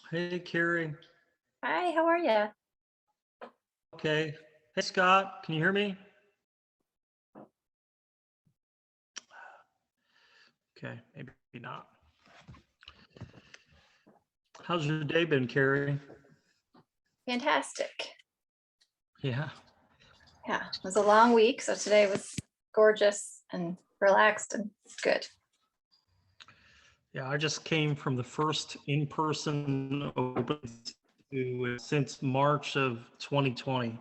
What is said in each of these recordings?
Hey, Kerry. Hi, how are you? Okay. Hey, Scott. Can you hear me? Okay, maybe not. How's your day been, Kerry? Fantastic. Yeah. Yeah, it was a long week, so today was gorgeous and relaxed and good. Yeah, I just came from the first in-person open since March of 2020.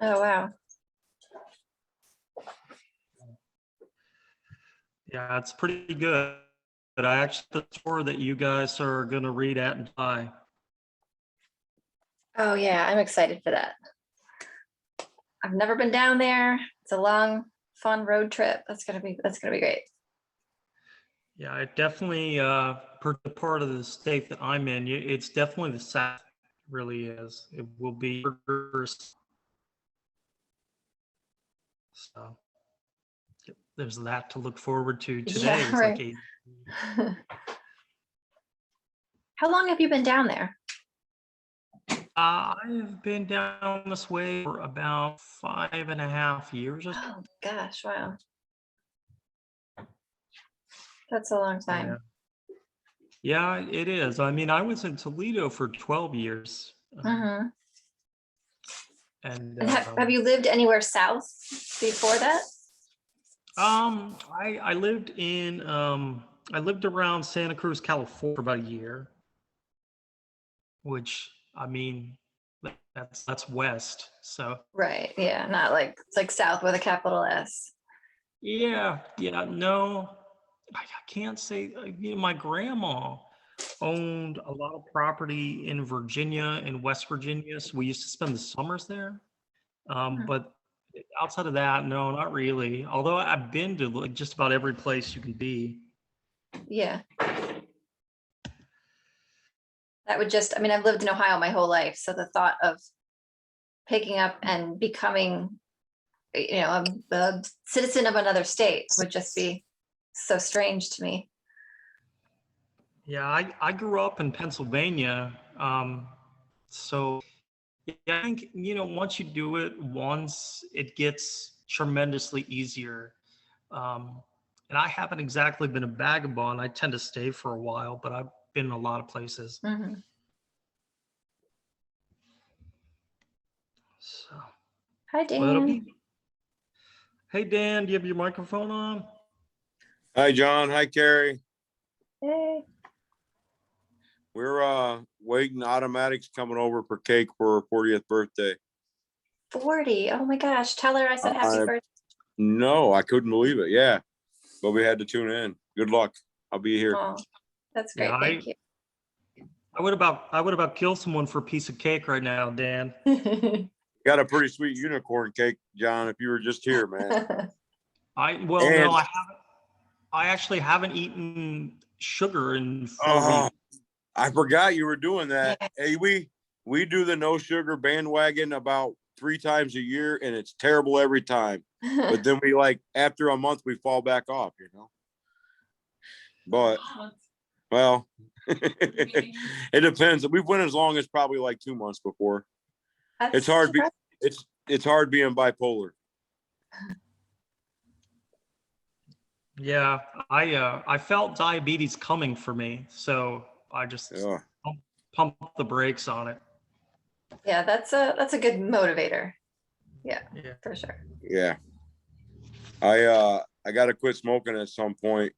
Oh, wow. Yeah, it's pretty good. But I actually the tour that you guys are going to read at and buy. Oh, yeah, I'm excited for that. I've never been down there. It's a long, fun road trip. That's gonna be great. Yeah, it definitely, per the part of the state that I'm in, it's definitely the South. It really is. It will be so. Yep, there's that to look forward to today. Yeah, It's like right. How long have you been down there? I've been down this way for about 5.5 years or so. Oh gosh, wow. That's a long Yeah. time. Yeah, it is. I mean, I was in Toledo for 12 years. Mhm. And And have you lived anywhere south before that? I lived in I lived around Santa Cruz, California for about a year, which I mean that's west. So Right. Yeah, not like it's like south with a capital S. yeah, no, I can't say my grandma owned a lot of property in Virginia and West Virginia, so we used to spend the summers there. Mhm. But outside of that, no, not really. Although I've been to like just about every place you can be. Yeah. That would just, I mean, I've lived in Ohio my whole life. So the thought of picking up and becoming, a citizen of another state would just be so strange to me. Yeah, I grew up in Pennsylvania. So yeah, I think, once you do it once, it gets tremendously easier. Um, and I haven't exactly been a vagabond. I tend to stay for a while, but I've been in a lot of places. Mhm. So, Hi, but it'll Dan. be. Hey Dan, do you have your microphone on? Hi, John. Hi, Kerry. Hey. We're waiting. Automatic's coming over for cake for her 40th birthday. 40. Oh my gosh. Tell her I said happy birthday. No, I couldn't believe it. Yeah, but we had to tune in. Good luck. I'll be here. Oh, that's great. Yeah, Thank you. I would about kill someone for a piece of cake right now, Dan. Got a pretty sweet unicorn cake, John. If you were just here, man. No, I actually haven't eaten sugar in 4 weeks. I forgot you were doing that. Yeah. Hey, we do the no sugar bandwagon about 3 times a year, and it's terrible every time. But then we after a month we fall back off, But well, it depends. We've went as long as probably 2 months before. It's hard. It's hard being bipolar. Yeah, I felt diabetes coming for me, so I just pump the brakes on it. Yeah, that's a good motivator. Yeah, for sure. Yeah. I got to quit smoking at some point,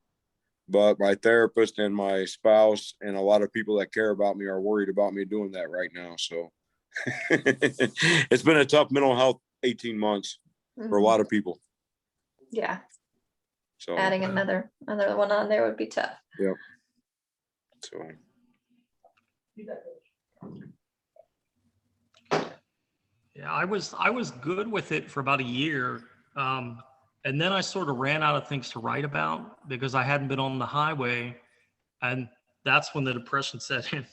but my therapist and my spouse and a lot of people that care about me are worried about me doing that right now. So it's been a tough mental health 18 months for a lot of people. Yeah. So adding another one on there would be tough. Yep. So yeah, I was good with it for about a year. And then I sort of ran out of things to write about because I hadn't been on the highway. And that's when the depression set in.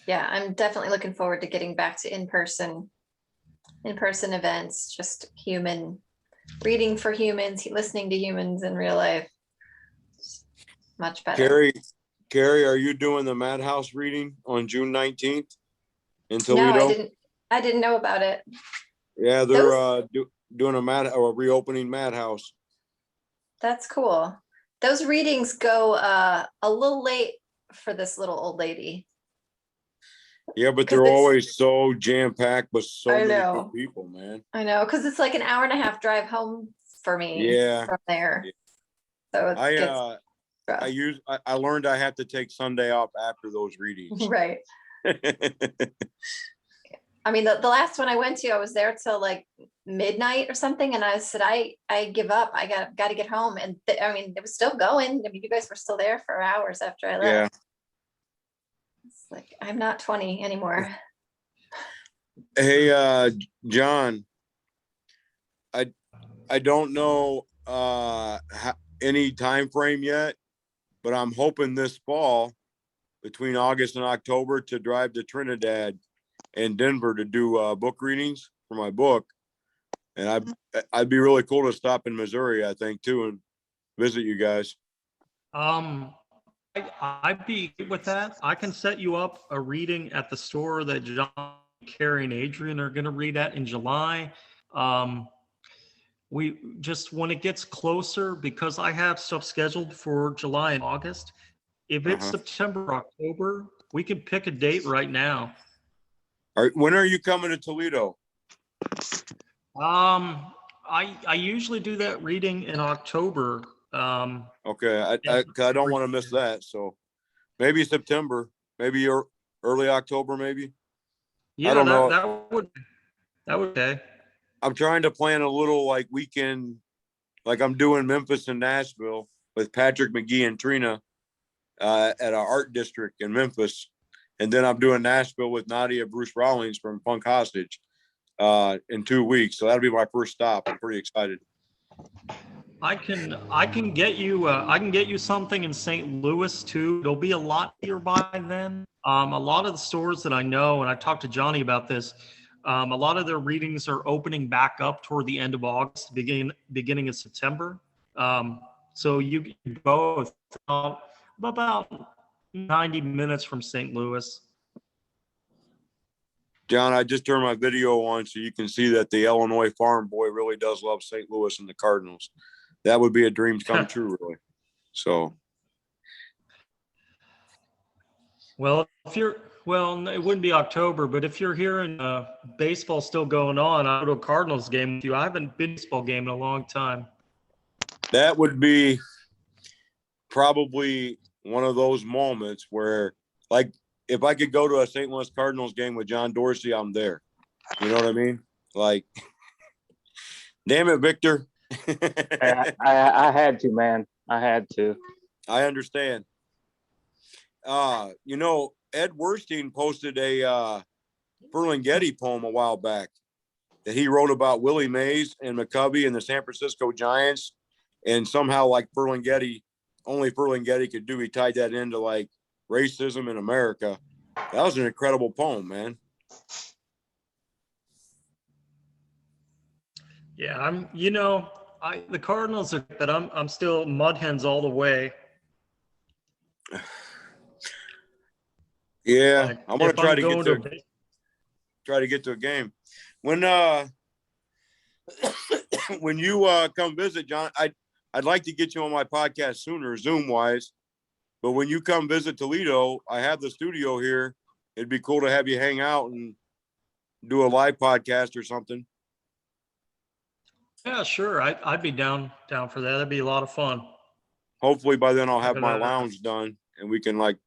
Yeah, I'm definitely looking forward to getting back to in-person events, just reading for humans, listening to humans in real life. much better. Kerry, are you doing the Madhouse reading on June 19th in No, Toledo? I didn't know about it. Yeah, they're doing a reopening Madhouse. That's cool. Those readings go a little late for this little old lady. Yeah, but 'Cause they're it's- always so jam-packed with so I many know. good people, man. I know, because it's like an hour and a half drive home for me Yeah. from there. Yeah. So it gets rough. I learned I have to take Sunday off after those readings. Right. I mean, the last one I went to, I was there till like midnight or something, and I said, I give up. I got to get home. And I mean, it was still going. I mean, you guys were still there for hours after I left. Yeah. It's like I'm not 20 anymore. Hey, John, I don't know any time frame yet, but I'm hoping this fall, between August and October, to drive to Trinidad and Denver to do book readings for my book. And I'd be really cool to stop in Missouri, I think, too, and visit you guys. I'd be good with that. I can set you up a reading at the store that John, Kerry, and Adrian are going to read at in July. We just, when it gets closer, because I have stuff scheduled for July and August, if it's September, October, we can pick a date right now. All right, when are you coming to Toledo? I usually do that reading in October. Okay, I don't want to miss that. So maybe September, maybe early October, maybe. Yeah, I don't know. That would okay. I'm trying to plan a little like weekend, like I'm doing Memphis and Nashville with Patrick McGee and Trina at our art district in Memphis. And then I'm doing Nashville with Nadia Bruce Rawlings from Punk Hostage in 2 weeks. So that'll be my first stop. I'm pretty excited. I can get you something in St. Louis too. It'll be a lot nearby then. A lot of the stores that I know, and I talked to Johnny about this, a lot of their readings are opening back up toward the end of August, beginning of September. So you can go about 90 minutes from St. Louis. John, I just turned my video on so you can see that the Illinois farm boy really does love St. Louis and the Cardinals. That would be a dream come true, really. So. Well, it wouldn't be October, but if you're hearing baseball still going on, I'll go to a Cardinals game with you. I haven't been to a baseball game in a long time. That would be probably one of those moments where, like, if I could go to a St. Louis Cardinals game with John Dorsey, I'm there. You know what I mean? Like, damn it, Victor. I had to, man. I had to. I understand. You know, Ed Werstein posted a Ferlinghetti poem a while back that he wrote about Willie Mays and McCovey and the San Francisco Giants. And somehow, like, only Ferlinghetti could do, he tied that into like racism in America. That was an incredible poem, man. Yeah, the Cardinals are, but I'm still mud hens all the way. Yeah, Like, I'm gonna try to get to a game. When when you come visit, John, I'd like to get you on my podcast sooner, Zoom wise. But when you come visit Toledo, I have the studio here. It'd be cool to have you hang out and do a live podcast or something. Yeah, sure. I'd be down for that. That'd be a lot of fun. Hopefully by then I'll have my lounge done and we can like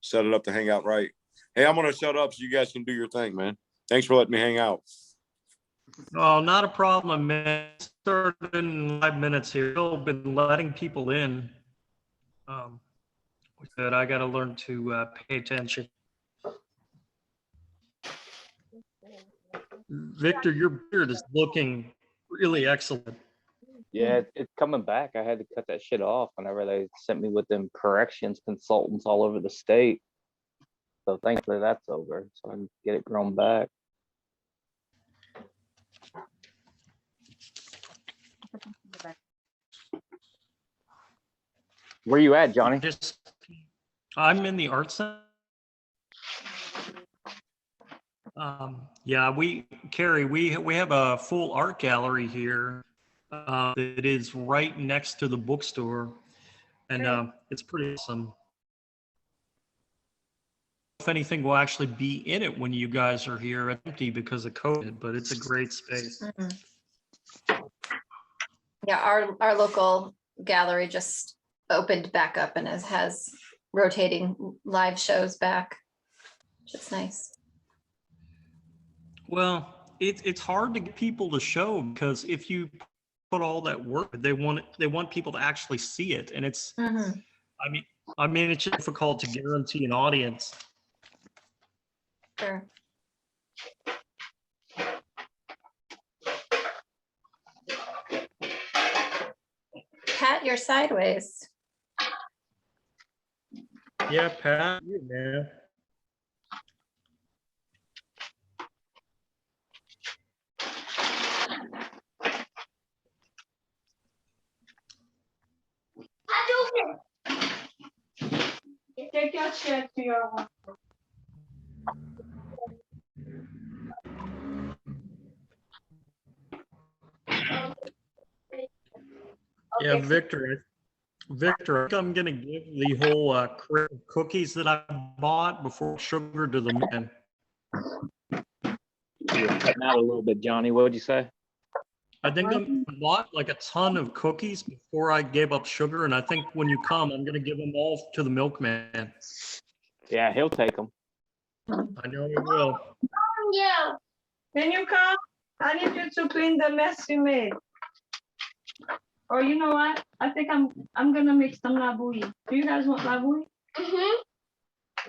set it up to hang out right. Hey, I'm gonna shut up so you guys can do your thing, man. Thanks for letting me hang out. Oh, not a problem, man. Started in 5 minutes here. I've been letting people in. But I got to learn to pay attention. Victor, your beard is looking really excellent. Yeah, it's coming back. I had to cut that shit off whenever they sent me with them corrections consultants all over the state. So thankfully that's over, so I can get it grown back. Where you at, Johnny? I'm in the art center. Yeah, Kerry, we have a full art gallery here. It is right next to the bookstore, and it's pretty awesome. If anything will actually be in it when you guys are here. It's empty because of COVID, but it's a great space. Yeah, our local gallery just opened back up and has rotating live shows back, which is nice. Well, it's hard to get people to show because if you put all that work, they want people to actually see it, and it's I mean it's difficult to guarantee an audience. Sure. Pat, you're sideways. Yeah, Pat, you man. Take your chair to your room. Yeah, Victor, I think I'm gonna give the whole crate of cookies that I bought before sugar to the man. You were cutting out a little bit, Johnny. What would you say? I think I bought like a ton of cookies before I gave up sugar, and I think when you come, I'm gonna give them all to the milkman. Yeah, he'll take them. I know he will. Yeah. Can you come? I need you to clean the mess you made. Or you know what? I think I'm gonna make some labouille. Do you guys want labouille? I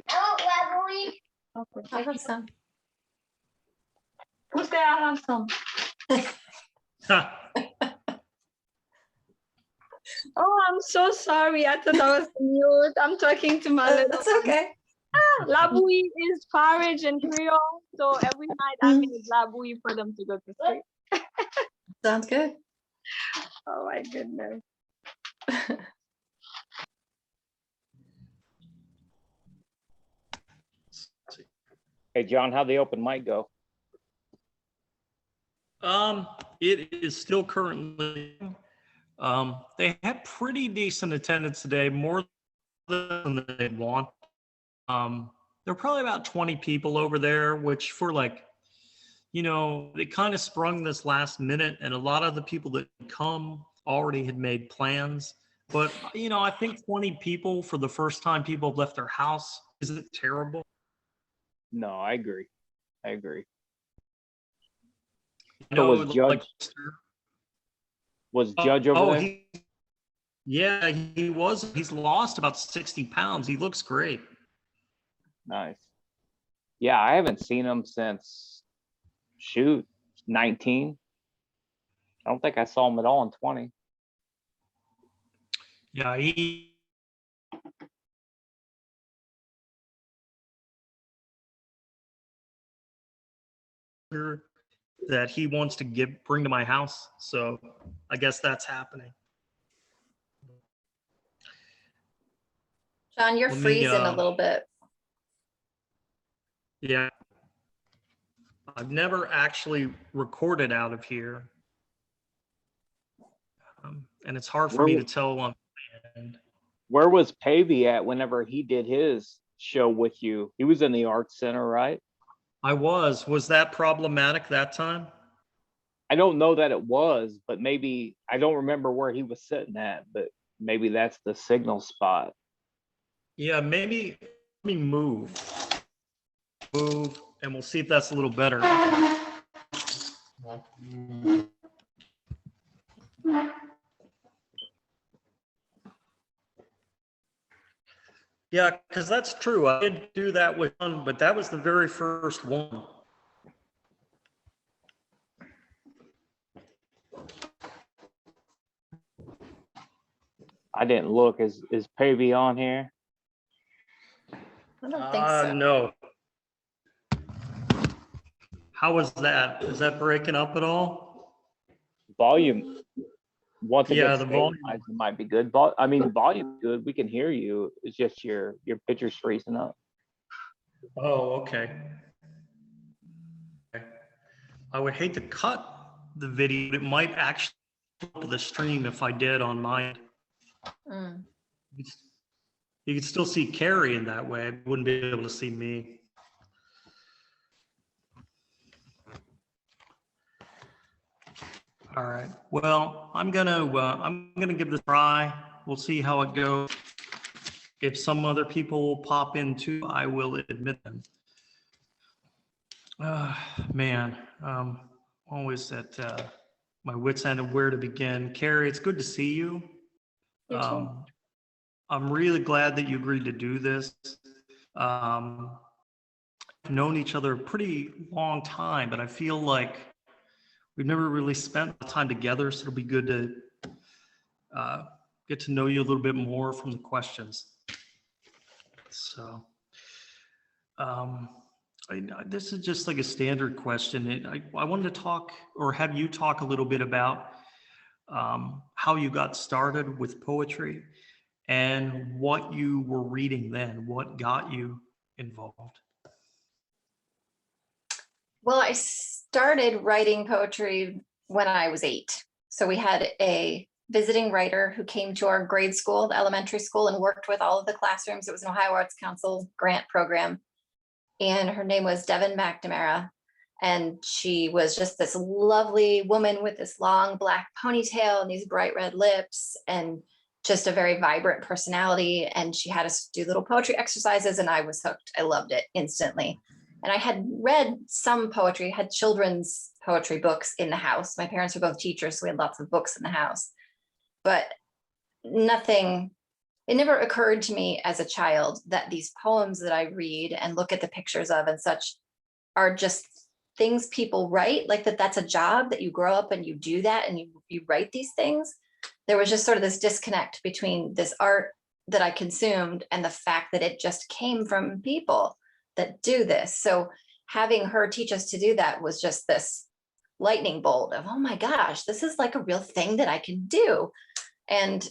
want labouille. Okay. I have some. Who say I have some? Oh, I'm so sorry. I thought I was mute. I'm talking to my little. That's okay. Labouille is porridge in Creole. So every night I make labouille for them to go to sleep. Sounds good. Oh my goodness. Hey, John, how'd the open mic go? It is still currently. They had pretty decent attendance today, more than they want. There are probably about 20 people over there, which for like, you know, they kind of sprung this last minute, and a lot of the people that come already had made plans. But, you know, I think 20 people for the first time people have left their house, is it terrible? No, I agree. I agree. You So know, was Judge, like, was Judge over there? Yeah, he was. He's lost about 60 pounds. He looks great. Nice. Yeah, I haven't seen him since, shoot, 19. I don't think I saw him at all in 20. Yeah, he that he wants to bring to my house. So I guess that's happening. John, you're Let me, freezing a little bit. Yeah. I've never actually recorded out of here. And it's hard for me to tell on my end. Where was Pavey at whenever he did his show with you? He was in the Arts Center, right? I was. Was that problematic that time? I don't know that it was, but maybe, I don't remember where he was sitting at, but maybe that's the signal spot. Yeah, maybe let me move, and we'll see if that's a little better. Yeah, because that's true. I did do that with one, but that was the very first one. I didn't look. Is Pavey on here? I don't think so. No. How was that? Is that breaking up at all? Volume once it Yeah, gets the volume. stabilized, it might be good. I mean, the volume's good. We can hear you. It's just your picture's freezing up. Oh, okay. I would hate to cut the video, but it might actually help the stream if I did on mine. Mm. You could still see Kerry in that way. I wouldn't be able to see me. All right. Well, I'm gonna give this a try. We'll see how it goes. If some other people will pop in too, I will admit them. Man, always at my wits' end of where to begin. Kerry, it's good to see you. You too. I'm really glad that you agreed to do this. We've known each other a pretty long time, but I feel like we've never really spent time together, so it'll be good to get to know you a little bit more from the questions. So, this is just like a standard question. I wanted to talk or have you talk a little bit about how you got started with poetry and what you were reading then, what got you involved. Well, I started writing poetry when I was 8. So we had a visiting writer who came to our grade school, the elementary school, and worked with all of the classrooms. It was an Ohio Arts Council grant program. And her name was Devin McNamara. And she was just this lovely woman with this long black ponytail and these bright red lips and just a very vibrant personality. And she had us do little poetry exercises, and I was hooked. I loved it instantly. And I had read some poetry, had children's poetry books in the house. My parents were both teachers, so we had lots of books in the house. But nothing, it never occurred to me as a child that these poems that I read and look at the pictures of and such are just things people write, like that's a job that you grow up and you do that and you write these things. There was just sort of this disconnect between this art that I consumed and the fact that it just came from people that do this. So having her teach us to do that was just this lightning bolt of, oh my gosh, this is like a real thing that I can do. And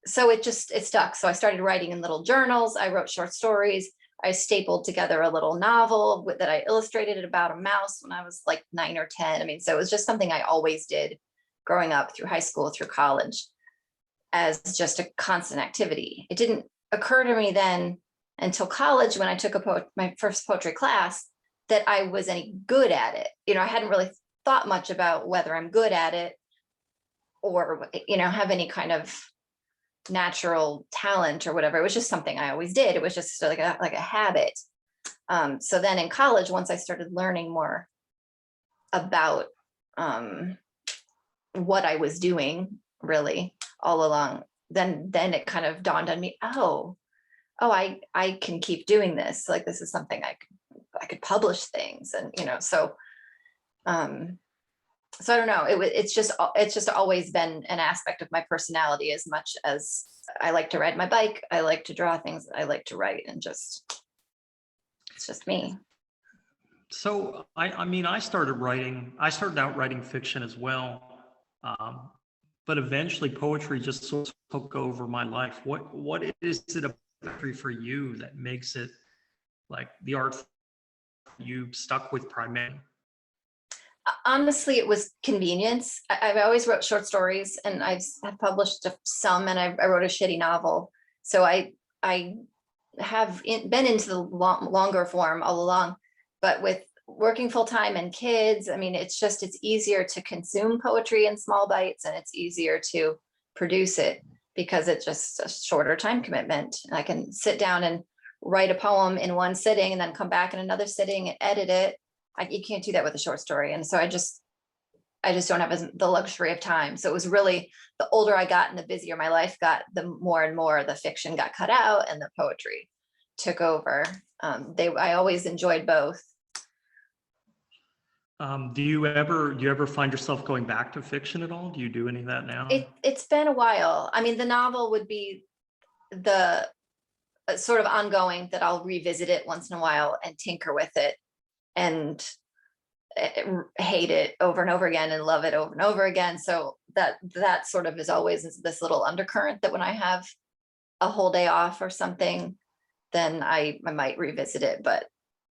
so it stuck. So I started writing in little journals. I wrote short stories. I stapled together a little novel that I illustrated about a mouse when I was like 9 or 10. I mean, so it was just something I always did growing up through high school, through college, as just a constant activity. It didn't occur to me then until college when I took my first poetry class that I was any good at it. You know, I hadn't really thought much about whether I'm good at it or, you know, have any kind of natural talent or whatever. It was just something I always did. It was just like a habit. So then in college, once I started learning more about what I was doing really all along, then it kind of dawned on me, I can keep doing this. Like, this is something I could publish things. And, you know, so I don't know. It's just always been an aspect of my personality as much as I like to ride my bike. I like to draw things. I like to write, and it's just me. So I mean, I started out writing fiction as well. But eventually poetry just sort of took over my life. What is it about poetry for you that makes it like the art you stuck with primarily? Honestly, it was convenience. I've always wrote short stories, and I've published some, and I wrote a shitty novel. So I have been into the longer form all along, but with working full time and kids, I mean, it's easier to consume poetry in small bites, and it's easier to produce it because it's just a shorter time commitment. I can sit down and write a poem in one sitting and then come back in another sitting and edit it. You can't do that with a short story. And so I just don't have the luxury of time. So it was really, the older I got and the busier my life got, the more and more the fiction got cut out and the poetry took over. I always enjoyed both. Do you ever find yourself going back to fiction at all? Do you do any of that now? It's been a while. I mean, the novel would be the sort of ongoing that I'll revisit it once in a while and tinker with it and hate it over and over again and love it over and over again. So that sort of is always this little undercurrent that when I have a whole day off or something, then I might revisit it. But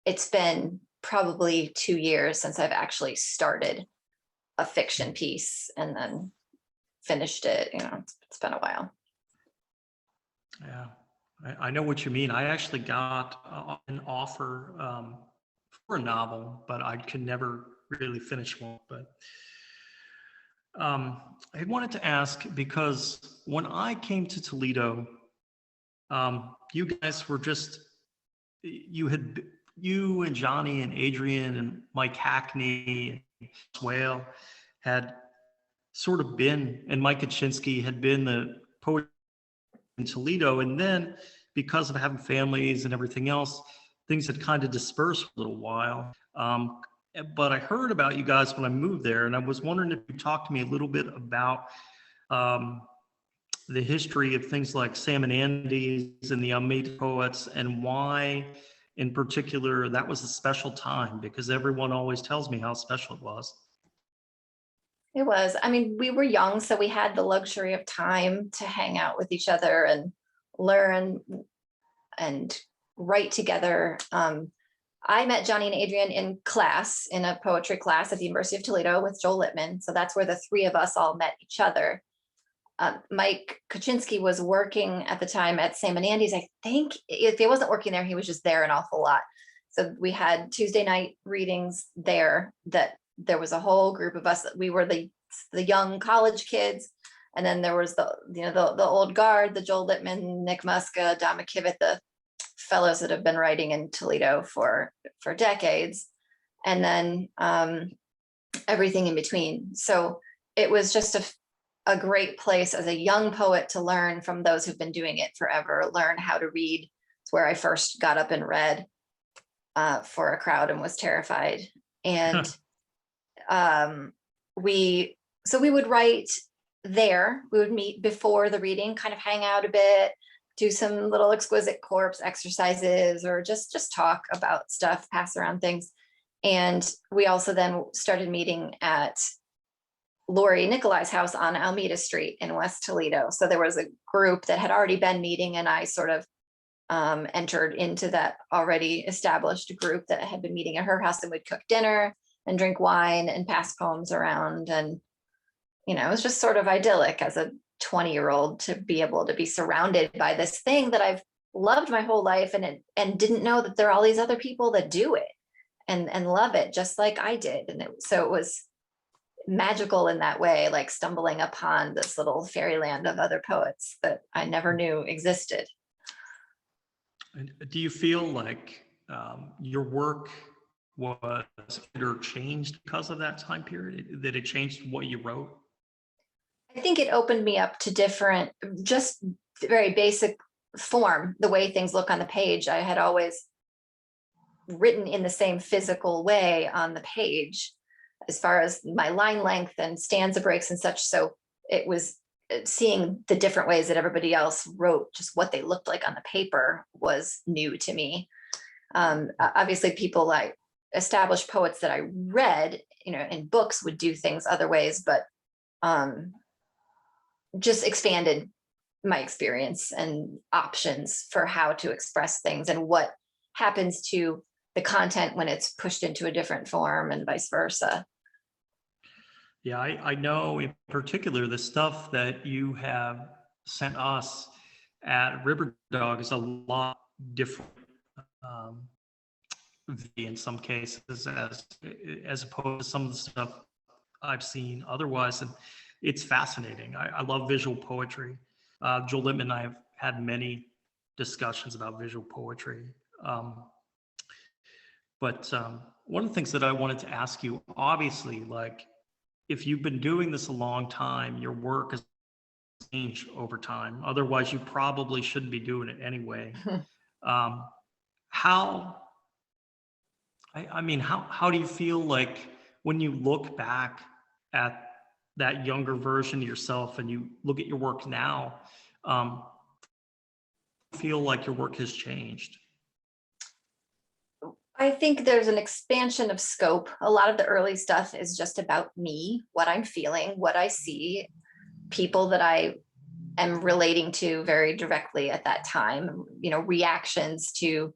it's been probably 2 years since I've actually started a fiction piece and then finished it. It's been a while. Yeah, I know what you mean. I actually got an offer for a novel, but I could never really finish one. But I wanted to ask, because when I came to Toledo, you guys were just, you and Johnny and Adrian and Mike Hackney and Swale had sort of been, and Mike Kaczynski had been the poet in Toledo. And then because of having families and everything else, things had kind of dispersed for a little while. But I heard about you guys when I moved there, and I was wondering if you talked to me a little bit about the history of things like Sam and Andy's and the Unmade Poets, and why in particular that was a special time, because everyone always tells me how special it was. It was. I mean, we were young, so we had the luxury of time to hang out with each other and learn and write together. I met Johnny and Adrian in class, in a poetry class at the University of Toledo with Joel Littman. So that's where the three of us all met each other. Mike Kaczynski was working at the time at Sam and Andy's. I think if he wasn't working there, he was just there an awful lot. So we had Tuesday night readings there, that there was a whole group of us that we were the young college kids. And then there was the old guard, the Joel Littman, Nick Muska, Don McKivitt, the fellows that have been writing in Toledo for decades. And then everything in between. So it was just a great place as a young poet to learn from those who've been doing it forever, learn how to read. It's where I first got up and read for a crowd and was terrified. And we would write there. We would meet before the reading, kind of hang out a bit, do some little exquisite corpse exercises, or just talk about stuff, pass around things. And we also then started meeting at Lori Nicolai's house on Alameda Street in West Toledo. So there was a group that had already been meeting, and I sort of entered into that already established group that had been meeting at her house, and we'd cook dinner and drink wine and pass poems around. And, it was just sort of idyllic as a 20-year-old to be able to be surrounded by this thing that I've loved my whole life, and didn't know that there are all these other people that do it and love it just like I did. And so it was magical in that way, like stumbling upon this little fairyland of other poets that I never knew existed. And do you feel like your work was either changed because of that time period, that it changed what you wrote? I think it opened me up to different, just very basic form, the way things look on the page. I had always written in the same physical way on the page, as far as my line length and stanza breaks and such. So it was seeing the different ways that everybody else wrote, just what they looked like on the paper, was new to me. Obviously, people like established poets that I read, in books would do things other ways, but just expanded my experience and options for how to express things and what happens to the content when it's pushed into a different form, and vice versa. Yeah, I know in particular the stuff that you have sent us at River Dog is a lot different in some cases as opposed to some of the stuff I've seen otherwise. And it's fascinating. I love visual poetry. Joel Littman and I have had many discussions about visual poetry. But one of the things that I wanted to ask you, obviously, like, if you've been doing this a long time, your work has changed over time. Otherwise, you probably shouldn't be doing it anyway. How do you feel like when you look back at that younger version of yourself and you look at your work now, feel like your work has changed? I think there's an expansion of scope. A lot of the early stuff is just about me, what I'm feeling, what I see, people that I am relating to very directly at that time, you know, reactions to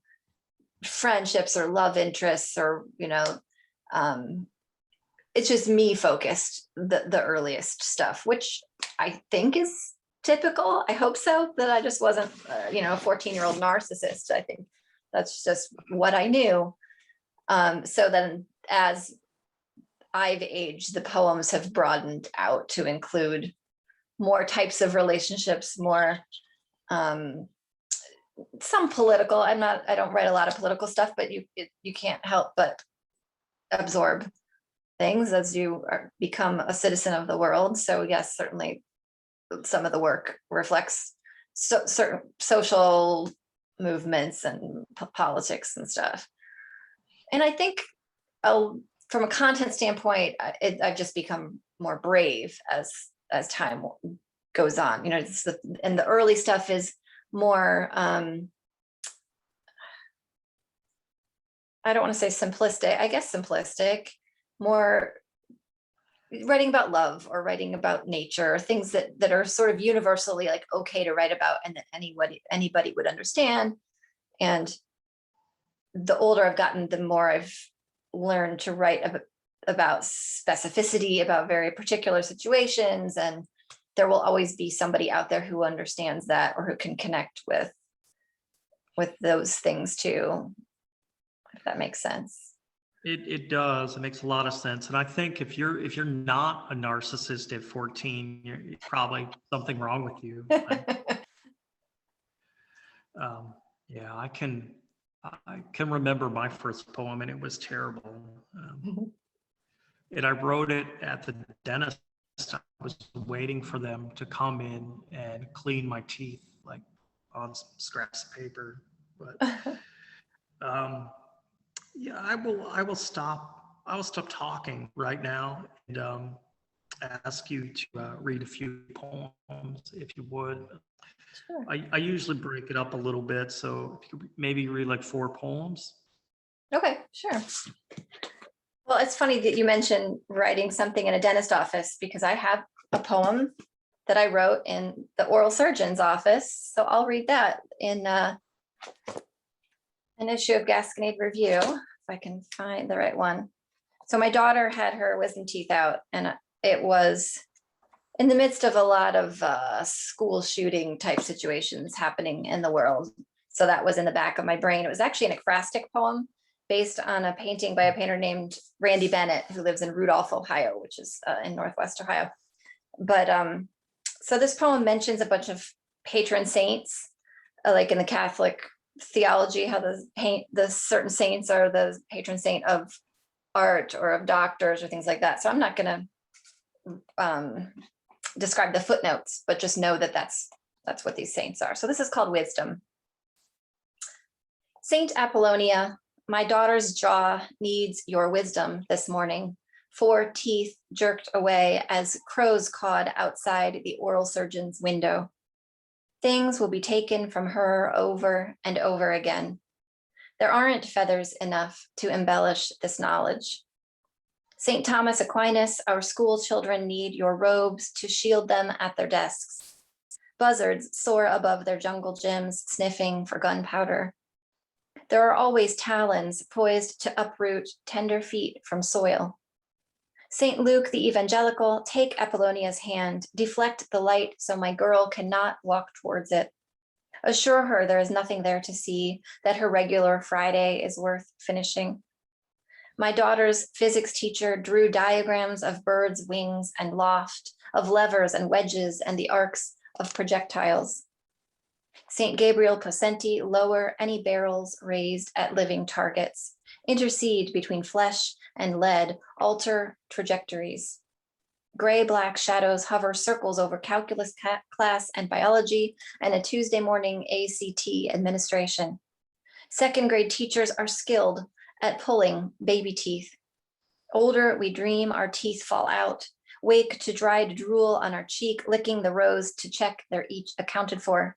friendships or love interests, or, you know, it's just me focused, the earliest stuff, which I think is typical. I hope so, that I just wasn't, you know, a 14-year-old narcissist. I think that's just what I knew. So then as I've aged, the poems have broadened out to include more types of relationships, more, some political. I don't write a lot of political stuff, but you can't help but absorb things as you become a citizen of the world. So yes, certainly some of the work reflects certain social movements and politics and stuff. And I think from a content standpoint, I've just become more brave as time goes on. You know, and the early stuff is more, I don't want to say simplistic, I guess simplistic, more writing about love or writing about nature, things that are sort of universally like okay to write about and that anybody would understand. And the older I've gotten, the more I've learned to write about specificity, about very particular situations. And there will always be somebody out there who understands that or who can connect with those things too, if that makes sense. It does. It makes a lot of sense. And I think if you're not a narcissist at 14, you're probably something wrong with you. Yeah, I can remember my first poem, and it was terrible. And I wrote it at the dentist. I was waiting for them to come in and clean my teeth, like on some scraps of paper. But yeah, I will stop talking right now and ask you to read a few poems, if you would. Sure. I usually break it up a little bit, so if you could maybe read like 4 poems. Okay, sure. Well, it's funny that you mentioned writing something in a dentist office, because I have a poem that I wrote in the oral surgeon's office. So I'll read that in an issue of Gasconade Review, if I can find the right one. So my daughter had her wisdom teeth out, and it was in the midst of a lot of school shooting type situations happening in the world. So that was in the back of my brain. It was actually an ekphrastic poem based on a painting by a painter named Randy Bennett, who lives in Rudolph, Ohio, which is in Northwest Ohio. But so this poem mentions a bunch of patron saints, like in the Catholic theology, how the certain saints are the patron saint of art or of doctors or things like that. So I'm not going to describe the footnotes, but just know that that's what these saints are. So this is called Wisdom. Saint Apollonia, my daughter's jaw needs your wisdom this morning. 4 teeth jerked away as crows cawed outside the oral surgeon's window. Things will be taken from her over and over again. There aren't feathers enough to embellish this knowledge. St. Thomas Aquinas, our school children need your robes to shield them at their desks. Buzzards soar above their jungle gyms, sniffing for gunpowder. There are always talons poised to uproot tender feet from soil. St. Luke the Evangelical, take Apollonia's hand, deflect the light so my girl cannot walk towards it. Assure her there is nothing there to see, that her regular Friday is worth finishing. My daughter's physics teacher drew diagrams of birds' wings and loft, of levers and wedges and the arcs of projectiles. St. Gabriel Possenti, lower any barrels raised at living targets. Intercede between flesh and lead, alter trajectories. Gray-black shadows hover circles over calculus class and biology and a Tuesday morning ACT administration. 2nd grade teachers are skilled at pulling baby teeth. Older we dream our teeth fall out, wake to dried drool on our cheek, licking the rows to check they're each accounted for.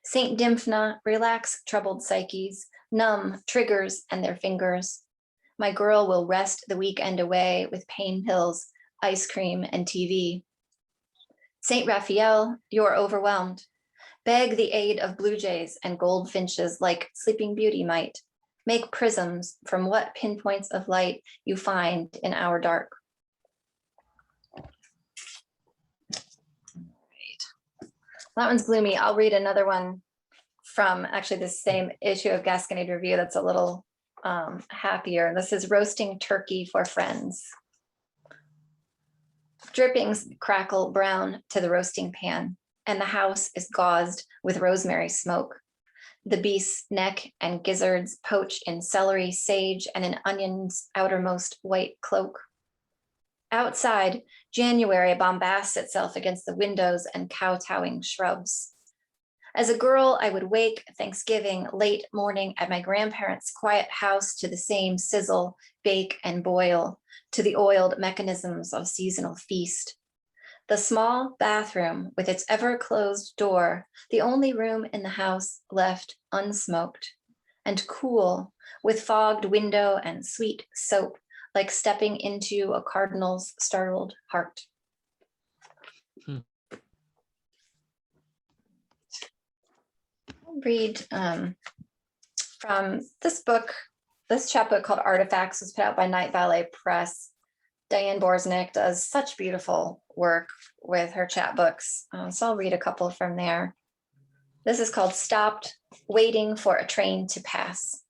St. Dymphna, relax troubled psyches, numb triggers and their fingers. My girl will rest the weekend away with pain pills, ice cream, and TV. St. Raphael, you're overwhelmed. Beg the aid of blue jays and goldfinches like Sleeping Beauty might. Make prisms from what pinpoints of light you find in our dark. That one's gloomy. I'll read another one from actually the same issue of Gasconade Review that's a little happier. This is Roasting Turkey for Friends. Drippings crackle brown to the roasting pan, and the house is gauzed with rosemary smoke. The beast's neck and gizzards poach in celery, sage, and an onion's outermost white cloak. Outside, January bombasts itself against the windows and kowtowing shrubs. As a girl, I would wake Thanksgiving late morning at my grandparents' quiet house to the same sizzle, bake, and boil, to the oiled mechanisms of seasonal feast. The small bathroom with its ever-closed door, the only room in the house left unsmoked, and cool, with fogged window and sweet soap, like stepping into a cardinal's startled heart. I'll read from this book. This chapbook called Artifacts was put out by Night Ballet Press. Diane Borsnick does such beautiful work with her chapbooks. So I'll read a couple from there. This is called Stopped, Waiting for a Train to Pass.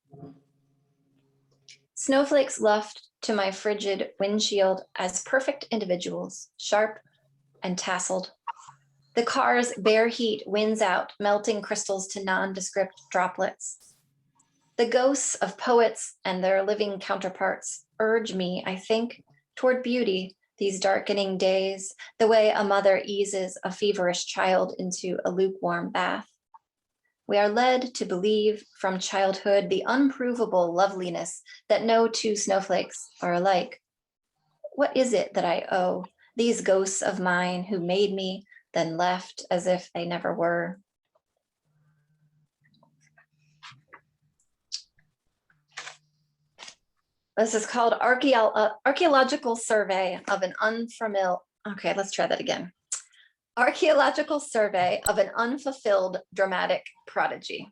Snowflakes left to my frigid windshield as perfect individuals, sharp and tasseled. The car's bare heat wins out, melting crystals to nondescript droplets. The ghosts of poets and their living counterparts urge me, I think, toward beauty these darkening days, the way a mother eases a feverish child into a lukewarm bath. We are led to believe from childhood the unprovable loveliness that no two snowflakes are alike. What is it that I owe these ghosts of mine who made me, then left as if they never were? This is called Archaeological Survey of an Unfamiliar. Okay, let's try that again. Archaeological Survey of an Unfulfilled Dramatic Prodigy.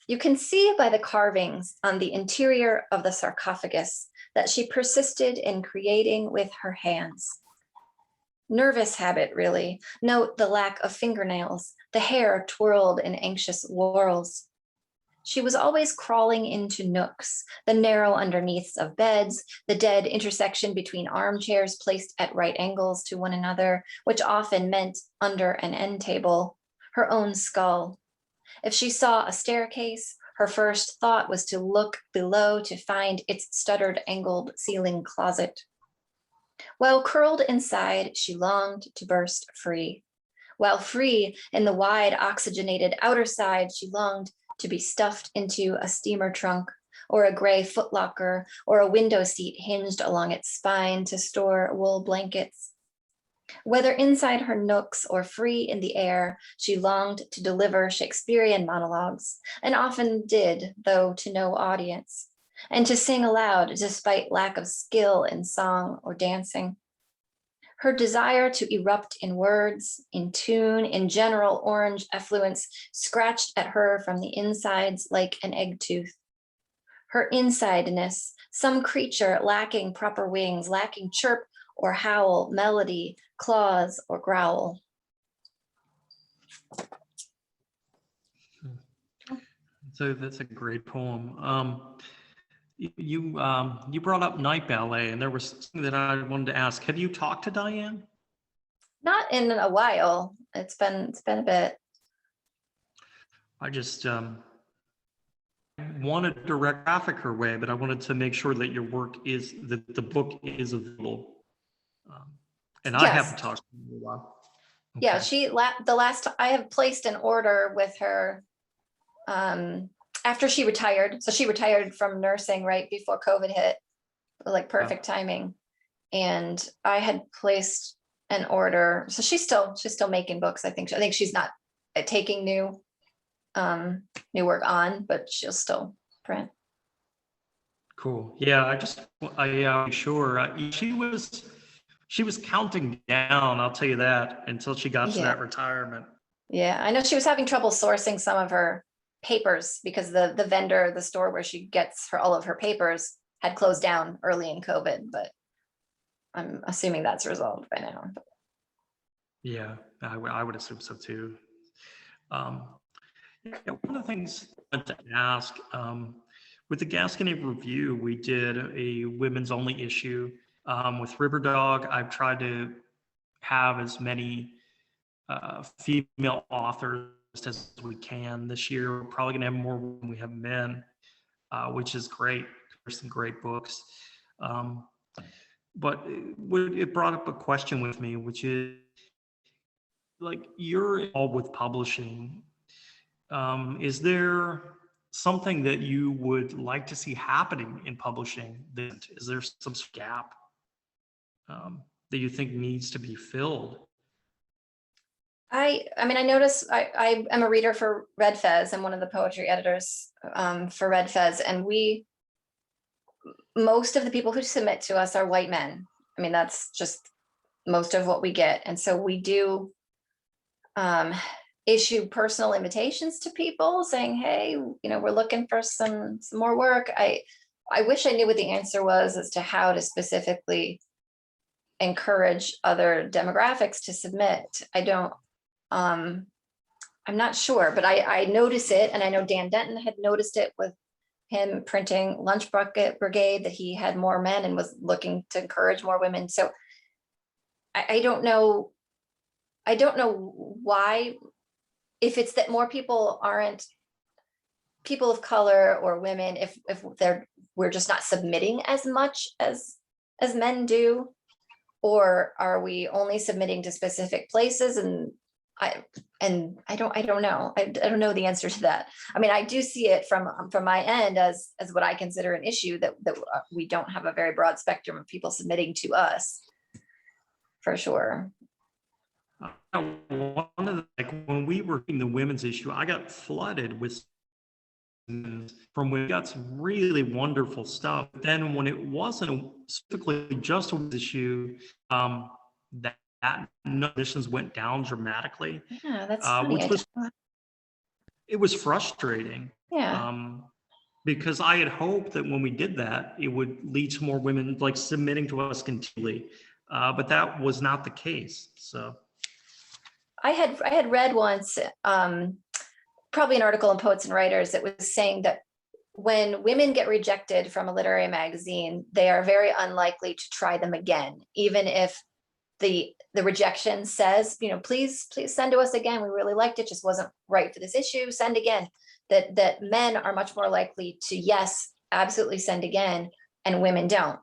You can see by the carvings on the interior of the sarcophagus that she persisted in creating with her hands. Nervous habit, really. Note the lack of fingernails, the hair twirled in anxious whorls. She was always crawling into nooks, the narrow underneaths of beds, the dead intersection between armchairs placed at right angles to one another, which often meant under an end table, her own skull. If she saw a staircase, her first thought was to look below to find its stuttered angled ceiling closet. While curled inside, she longed to burst free. While free in the wide oxygenated outer side, she longed to be stuffed into a steamer trunk or a gray footlocker or a window seat hinged along its spine to store wool blankets. Whether inside her nooks or free in the air, she longed to deliver Shakespearean monologues, and often did, though to no audience, and to sing aloud despite lack of skill in song or dancing. Her desire to erupt in words, in tune, in general orange effluence scratched at her from the insides like an egg tooth. Her insideness, some creature lacking proper wings, lacking chirp or howl, melody, claws or growl. So that's a great poem. You brought up Night Ballet, and there was something that I wanted to ask. Have you talked to Diane? Not in a while. It's been a bit. I just wanted to direct traffic her way, but I wanted to make sure that your work is that the book is available. And I haven't talked to her in a while. Okay. Yeah, the last I have placed an order with her after she retired. So she retired from nursing right before COVID hit, like perfect timing. And I had placed an order. So she's still making books. I think she's not taking new new work on, but she'll still print. Cool. Yeah, sure. She was counting down, I'll tell you that, until she got to Yeah. that retirement. Yeah, I know she was having trouble sourcing some of her papers because the vendor, the store where she gets all of her papers had closed down early in COVID, but I'm assuming that's resolved by now. Yeah, I would assume so too. Yeah, one of the things I wanted to ask, with the Gascony Review, we did a women's only issue. With River Dog, I've tried to have as many female authors as we can. This year, we're probably gonna have more when we have men, which is great. There's some great books. But it brought up a question with me, which is, like, you're involved with publishing. Is there something that you would like to see happening in publishing? Is there some gap that you think needs to be filled? I mean, I notice I am a reader for Red Fez. I'm one of the poetry editors for Red Fez, and most of the people who submit to us are white men. I mean, that's just most of what we get. And so we do issue personal invitations to people saying, hey, we're looking for some more work. I wish I knew what the answer was as to how to specifically encourage other demographics to submit. I'm not sure, but I notice it. And I know Dan Denton had noticed it with him printing Lunch Bucket Brigade, that he had more men and was looking to encourage more women. So I don't know why, if it's that more people aren't people of color or women, if we're just not submitting as much as men do, or are we only submitting to specific places? And I don't know. I don't know the answer to that. I mean, I do see it from my end as what I consider an issue, that we don't have a very broad spectrum of people submitting to us, for sure. One of the, when we were in the women's issue, I got flooded with from we got some really wonderful stuff. Then when it wasn't specifically just a women's issue, that submissions went down dramatically. Yeah, that's funny. It was frustrating. Yeah. Because I had hoped that when we did that, it would lead to more women like submitting to us continually, but that was not the case. So I had read once, probably an article in Poets and Writers that was saying that when women get rejected from a literary magazine, they are very unlikely to try them again, even if the rejection says, please send to us again. We really liked it, just wasn't right for this issue. Send again. That men are much more likely to, yes, absolutely send again, and women don't.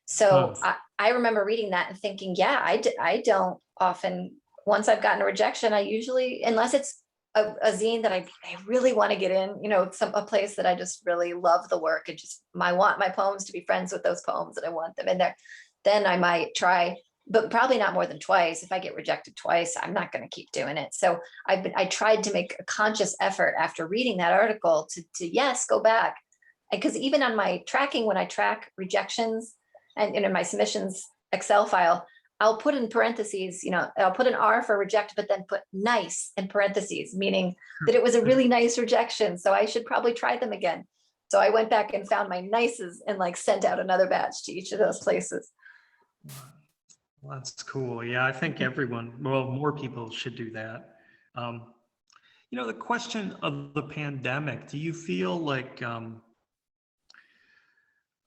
So I remember reading that and thinking, yeah, I don't often, once I've gotten a rejection, I usually, unless it's a zine that I really want to get in, a place that I just really love the work, and just I want my poems to be friends with those poems, and I want them in there, then I might try, but probably not more than twice. If I get rejected twice, I'm not going to keep doing it. So I tried to make a conscious effort after reading that article to yes, go back. Because even on my tracking, when I track rejections and in my submissions Excel file, I'll put in parentheses, I'll put an R for reject, but then put nice in parentheses, meaning that it was a really nice rejection. So I should probably try them again. So I went back and found my nices and sent out another batch to each of those places. Well, that's cool. Yeah, I think more people should do that. The question of the pandemic, do you feel like,